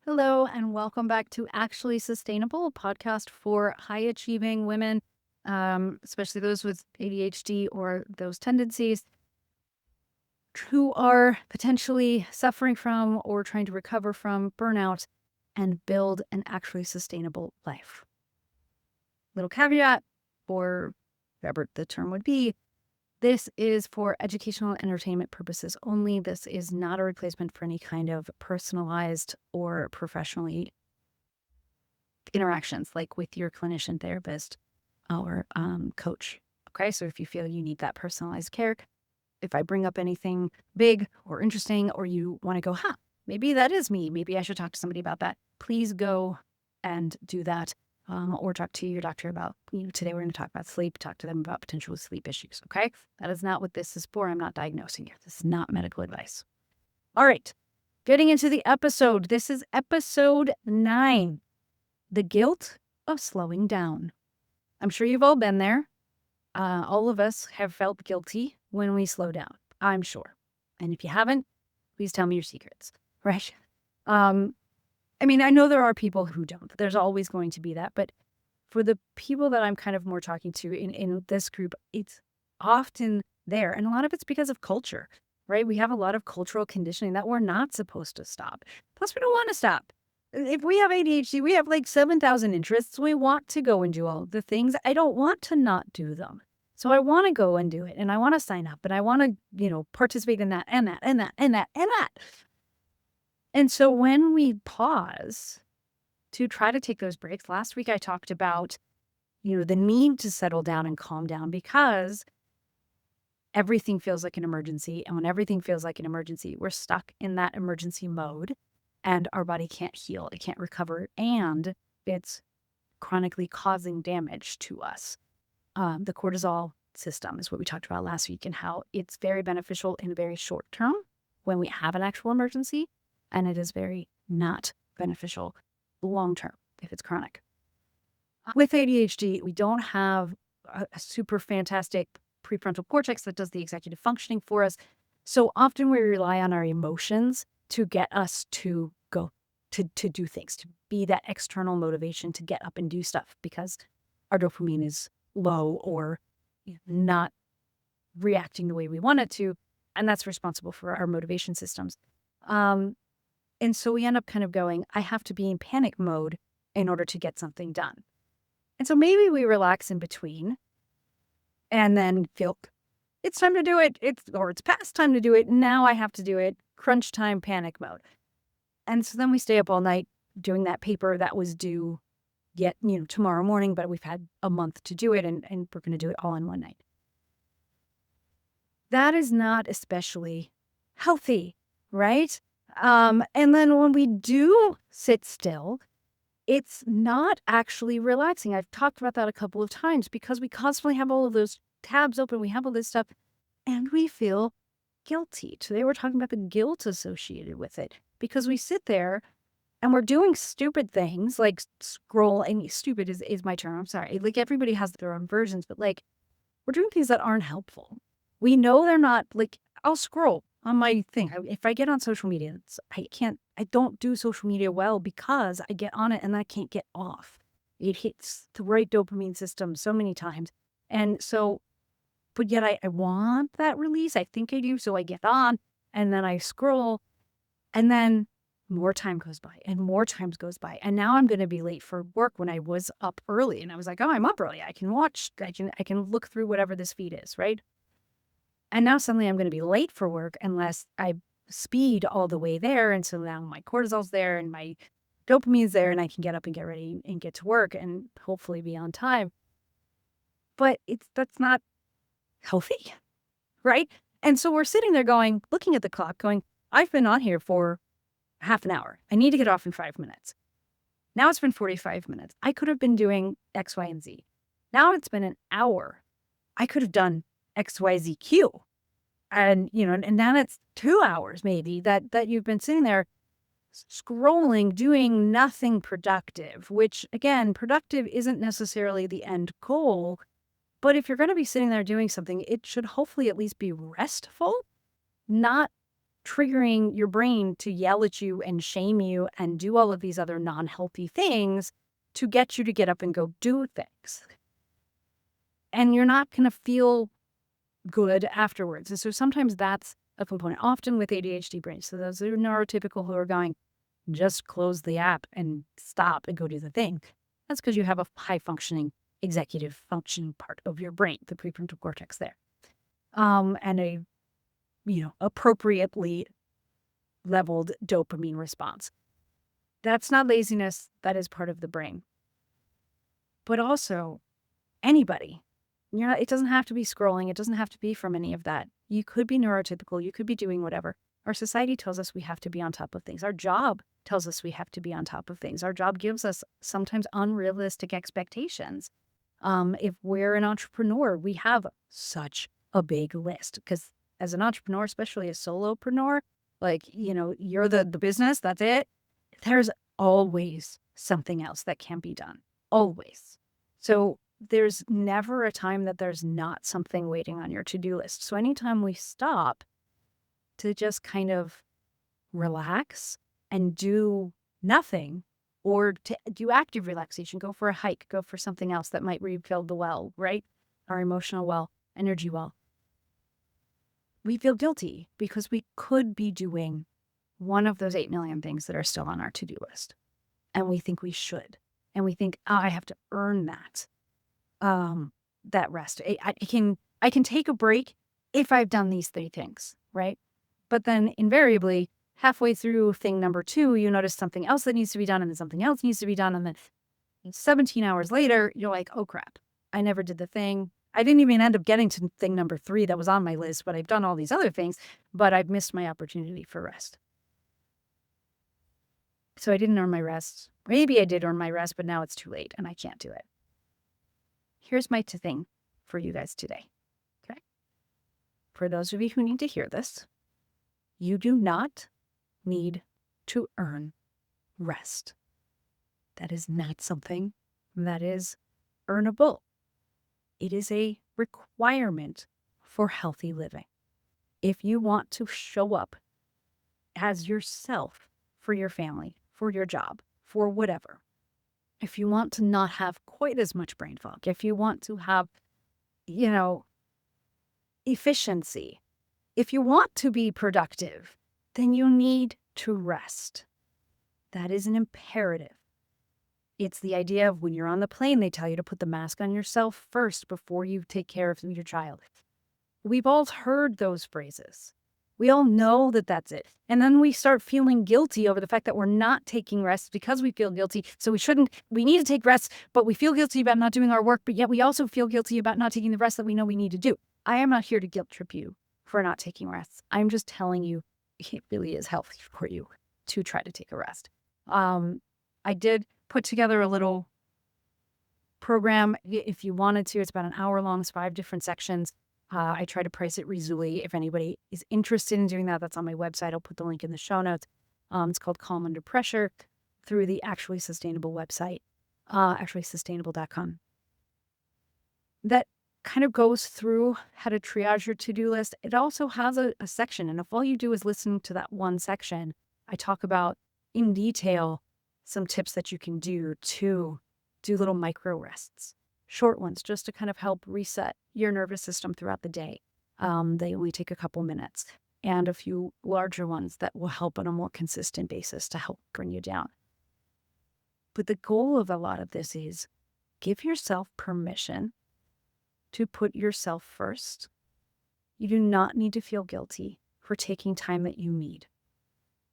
Hello, and welcome back to Actually Sustainable, a podcast for high achieving women, especially those with ADHD or those tendencies who are potentially suffering from or trying to recover from burnout and build an actually sustainable life. Little caveat, or whatever the term would be, this is for educational and entertainment purposes only. This is not a replacement for any kind of personalized or professionally interactions like with your clinician, therapist, or coach. Okay, so if you feel you need that personalized care, if I bring up anything big or interesting, or you want to go, maybe that is me, maybe I should talk to somebody about that, please go and do that. Or talk to your doctor about, today we're going to talk about sleep, talk to them about potential sleep issues. Okay, that is not what this is for. I'm not diagnosing you. This is not medical advice. All right, getting into the episode. This is episode 9. The guilt of slowing down. I'm sure you've all been there. All of us have felt guilty when we slow down, I'm sure. And if you haven't, please tell me your secrets, right? I know there are people who don't. There's always going to be that. But for the people that I'm kind of more talking to in this group, it's often there. And a lot of it's because of culture, right? We have a lot of cultural conditioning that we're not supposed to stop. Plus, we don't want to stop. If we have ADHD, we have like 7,000 interests. We want to go and do all the things. I don't want to not do them. So I want to go and do it. And I want to sign up. And I want to, participate in that and that and that and that and that. And so when we pause to try to take those breaks, last week I talked about, the need to settle down and calm down because everything feels like an emergency. And when everything feels like an emergency, we're stuck in that emergency mode and our body can't heal, it can't recover, and it's chronically causing damage to us. The cortisol system is what we talked about last week and how it's very beneficial in the very short term when we have an actual emergency, and it is very not beneficial long term if it's chronic. With ADHD, we don't have a super fantastic prefrontal cortex that does the executive functioning for us. So often we rely on our emotions to get us to go to do things, to be that external motivation to get up and do stuff because our dopamine is low or not reacting the way we want it to. And that's responsible for our motivation systems. And so we end up kind of going, I have to be in panic mode in order to get something done. And so maybe we relax in between and then feel it's time to do it. It's past time to do it. Now I have to do it. Crunch time, panic mode. And so then we stay up all night doing that paper that was due yet, tomorrow morning, but we've had a month to do it and we're going to do it all in one night. That is not especially healthy, right? And then when we do sit still, it's not actually relaxing. I've talked about that a couple of times because we constantly have all of those tabs open. We have all this stuff and we feel guilty. Today we're talking about the guilt associated with it because we sit there and we're doing stupid things like scroll. And stupid is my term. I'm sorry. Like everybody has their own versions, but like we're doing things that aren't helpful. We know they're not. Like I'll scroll on my thing. If I get on social media, I don't do social media well because I get on it and I can't get off. It hits the right dopamine system so many times. And so, but yet I want that release. I think I do. So I get on and then I scroll and then more time goes by and more time goes by. And now I'm going to be late for work when I was up early. And I was like, oh, I'm up early. I can watch, I can look through whatever this feed is, right? And now suddenly I'm going to be late for work unless I speed all the way there. And so now my cortisol's there and my dopamine's there and I can get up and get ready and get to work and hopefully be on time. But that's not healthy, right? And so we're sitting there looking at the clock going, I've been on here for half an hour. I need to get off in 5 minutes. Now it's been 45 minutes. I could have been doing X, Y, and Z. Now it's been an hour. I could have done X, Y, Z, Q. And, and now it's 2 hours maybe that you've been sitting there scrolling, doing nothing productive, which again, productive isn't necessarily the end goal. But if you're going to be sitting there doing something, it should hopefully at least be restful, not triggering your brain to yell at you and shame you and do all of these other non-healthy things to get you to get up and go do things. And you're not going to feel good afterwards. And so sometimes that's a component, often with ADHD brains. So those are neurotypical who are going, just close the app and stop and go do the thing. That's because you have a high functioning executive functioning part of your brain, the prefrontal cortex there. And a, appropriately leveled dopamine response. That's not laziness. That is part of the brain. But also anybody, it doesn't have to be scrolling. It doesn't have to be from any of that. You could be neurotypical. You could be doing whatever. Our society tells us we have to be on top of things. Our job tells us we have to be on top of things. Our job gives us sometimes unrealistic expectations. If we're an entrepreneur, we have such a big list because as an entrepreneur, especially a solopreneur, you're the business, that's it. There's always something else that can be done. Always. So there's never a time that there's not something waiting on your to-do list. So anytime we stop to just kind of relax and do nothing, or to do active relaxation, go for a hike, go for something else that might refill the well, right? Our emotional well, energy well. We feel guilty because we could be doing one of those 8 million things that are still on our to-do list. And we think we should. And we think, I have to earn that rest. I can take a break if I've done these 3 things, right? But then invariably, halfway through thing number 2, you notice something else that needs to be done, and then something else needs to be done. And then 17 hours later, you're like, oh crap, I never did the thing. I didn't even end up getting to thing number 3 that was on my list, but I've done all these other things, but I've missed my opportunity for rest. So I didn't earn my rest. Maybe I did earn my rest, but now it's too late and I can't do it. Here's my thing for you guys today. Okay. For those of you who need to hear this, you do not need to earn rest. That is not something that is earnable. It is a requirement for healthy living. If you want to show up as yourself for your family, for your job, for whatever, if you want to not have quite as much brain fog, if you want to have, efficiency, if you want to be productive, then you need to rest. That is an imperative. It's the idea of when you're on the plane, they tell you to put the mask on yourself first before you take care of your child. We've all heard those phrases. We all know that that's it. And then we start feeling guilty over the fact that we're not taking rest because we feel guilty. So we need to take rest, but we feel guilty about not doing our work, but yet we also feel guilty about not taking the rest that we know we need to do. I am not here to guilt trip you for not taking rest. I'm just telling you it really is healthy for you to try to take a rest. I did put together a little program if you wanted to. It's about an hour long. It's 5 different sections. I try to price it reasonably. If anybody is interested in doing that, that's on my website. I'll put the link in the show notes. It's called Calm Under Pressure through the Actually Sustainable website, actuallysustainable.com. That kind of goes through how to triage your to-do list. It also has a section, and if all you do is listen to that one section, I talk about in detail some tips that you can do to do little micro rests, short ones, just to kind of help reset your nervous system throughout the day. They only take a couple minutes, and a few larger ones that will help on a more consistent basis to help bring you down. But the goal of a lot of this is give yourself permission to put yourself first. You do not need to feel guilty for taking time that you need.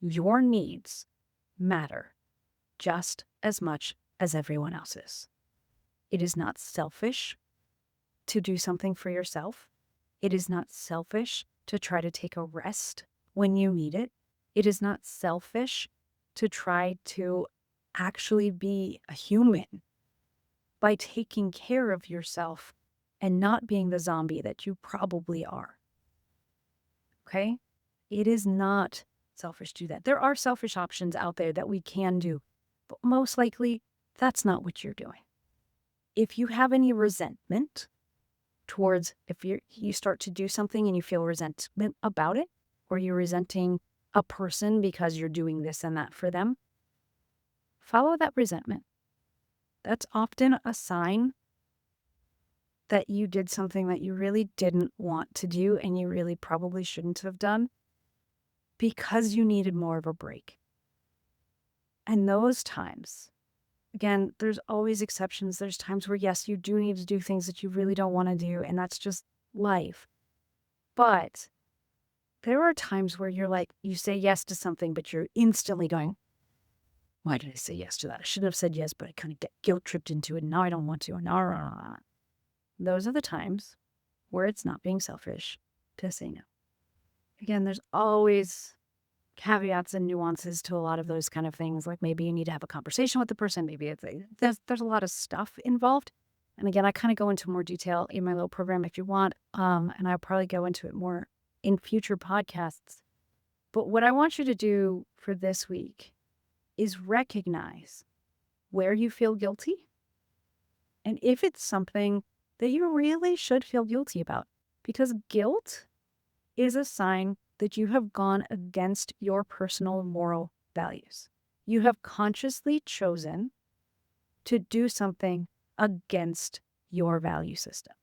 Your needs matter just as much as everyone else's. It is not selfish to do something for yourself. It is not selfish to try to take a rest when you need it. It is not selfish to try to actually be a human by taking care of yourself and not being the zombie that you probably are. Okay? It is not selfish to do that. There are selfish options out there that we can do, but most likely that's not what you're doing. If you have any resentment towards, if you start to do something and you feel resentment about it, or you're resenting a person because you're doing this and that for them, follow that resentment. That's often a sign that you did something that you really didn't want to do and you really probably shouldn't have done because you needed more of a break. And those times, again, there's always exceptions. There's times where, yes, you do need to do things that you really don't want to do, and that's just life. But there are times where you're like, you say yes to something, but you're instantly going, why did I say yes to that? I shouldn't have said yes, but I kind of get guilt tripped into it. And now I don't want to. And now, those are the times where it's not being selfish to say no. Again, there's always caveats and nuances to a lot of those kind of things. Like maybe you need to have a conversation with the person. Maybe there's a lot of stuff involved. And again, I kind of go into more detail in my little program if you want. And I'll probably go into it more in future podcasts. But what I want you to do for this week is recognize where you feel guilty. And if it's something that you really should feel guilty about, because guilt is a sign that you have gone against your personal moral values. You have consciously chosen to do something against your value system.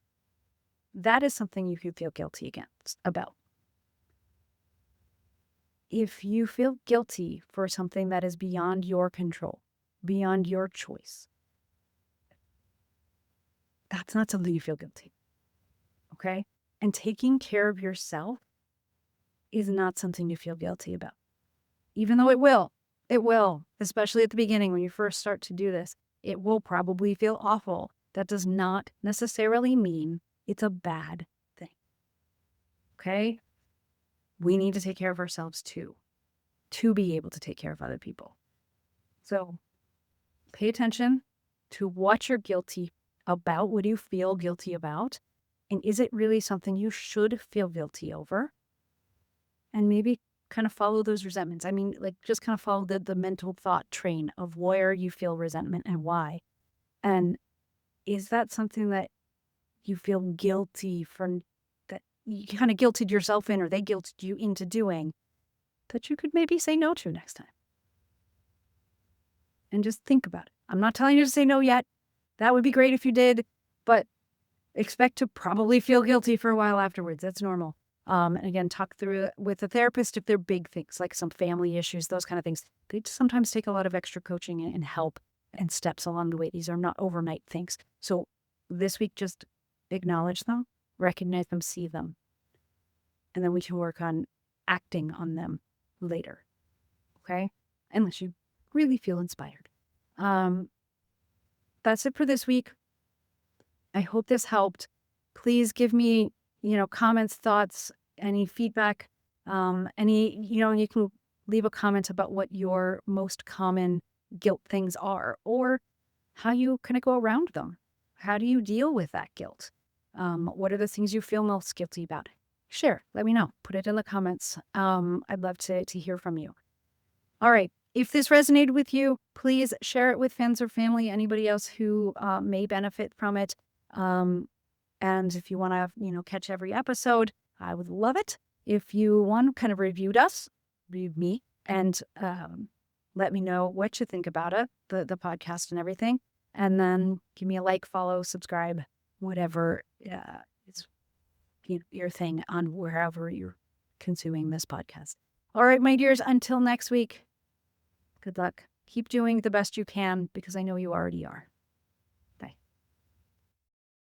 That is something you could feel guilty about. If you feel guilty for something that is beyond your control, beyond your choice, that's not something you feel guilty. Okay? And taking care of yourself is not something you feel guilty about. Even though it will, especially at the beginning when you first start to do this, it will probably feel awful. That does not necessarily mean it's a bad thing. Okay? We need to take care of ourselves too, to be able to take care of other people. So pay attention to what you're guilty about. What do you feel guilty about? And is it really something you should feel guilty over? And maybe kind of follow those resentments. I mean, like just kind of follow the mental thought train of where you feel resentment and why. And is that something that you feel guilty for, that you kind of guilted yourself in, or they guilted you into doing, that you could maybe say no to next time? And just think about it. I'm not telling you to say no yet. That would be great if you did, but expect to probably feel guilty for a while afterwards. That's normal. And again, talk through it with a therapist if they're big things, like some family issues, those kind of things. They sometimes take a lot of extra coaching and help and steps along the way. These are not overnight things. So this week, just acknowledge them, recognize them, see them. And then we can work on acting on them later. Okay? Unless you really feel inspired. That's it for this week. I hope this helped. Please give me, comments, thoughts, any feedback, you can leave a comment about what your most common guilt things are, or how you kind of go around them. How do you deal with that guilt? What are the things you feel most guilty about? Share, let me know. Put it in the comments. I'd love to hear from you. All right. If this resonated with you, please share it with friends or family, anybody else who may benefit from it. And if you want to, catch every episode, I would love it. If you kind of reviewed me, and let me know what you think about it, the podcast and everything. And then give me a like, follow, subscribe, whatever is your thing on wherever you're consuming this podcast. All right, my dears, until next week, good luck. Keep doing the best you can, because I know you already are.